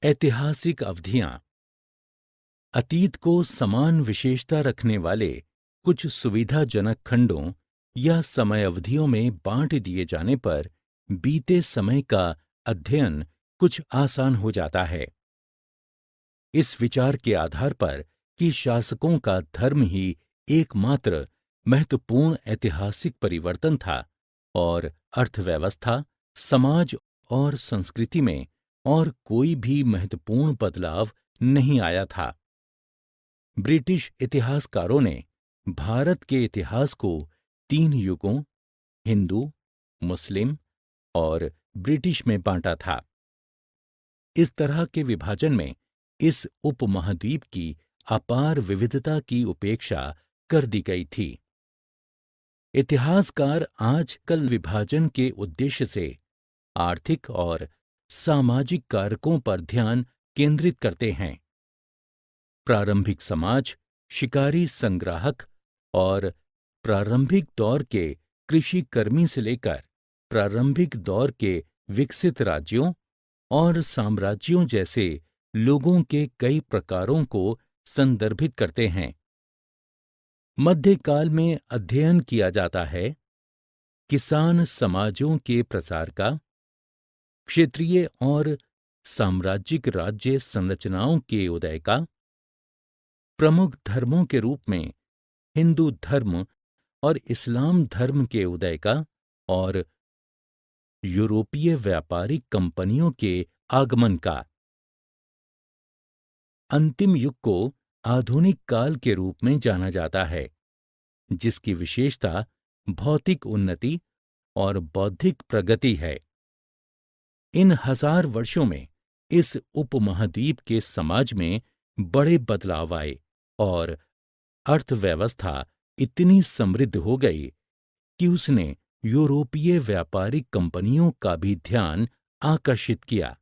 ऐतिहासिक अवधियां। अतीत को समान विशेषता रखने वाले कुछ सुविधाजनक खंडों या समयावधियों में बांट दिए जाने पर बीते समय का अध्ययन कुछ आसान हो जाता है। इस विचार के आधार पर कि शासकों का धर्म ही एकमात्र महत्वपूर्ण ऐतिहासिक परिवर्तन था और अर्थव्यवस्था, समाज और संस्कृति में और कोई भी महत्वपूर्ण बदलाव नहीं आया था। ब्रिटिश इतिहासकारों ने भारत के इतिहास को 3 युगों, हिंदू, मुस्लिम और ब्रिटिश में बांटा था। इस तरह के विभाजन में इस उपमहाद्वीप की अपार विविधता की उपेक्षा कर दी गई थी। इतिहासकार आजकल विभाजन के उद्देश्य से आर्थिक और सामाजिक कारकों पर ध्यान केंद्रित करते हैं। प्रारंभिक समाज, शिकारी संग्राहक और प्रारंभिक दौर के कृषि कर्मी से लेकर प्रारंभिक दौर के विकसित राज्यों और साम्राज्यों जैसे लोगों के कई प्रकारों को संदर्भित करते हैं। मध्यकाल में अध्ययन किया जाता है किसान समाजों के प्रसार का, क्षेत्रीय और साम्राज्यिक राज्य संरचनाओं के उदय का, प्रमुख धर्मों के रूप में हिंदू धर्म और इस्लाम धर्म के उदय का और यूरोपीय व्यापारिक कंपनियों के आगमन का। अंतिम युग को आधुनिक काल के रूप में जाना जाता है, जिसकी विशेषता भौतिक उन्नति और बौद्धिक प्रगति है। इन 1000 वर्षों में इस उपमहाद्वीप के समाज में बड़े बदलाव आए और अर्थव्यवस्था इतनी समृद्ध हो गई कि उसने यूरोपीय व्यापारिक कंपनियों का भी ध्यान आकर्षित किया।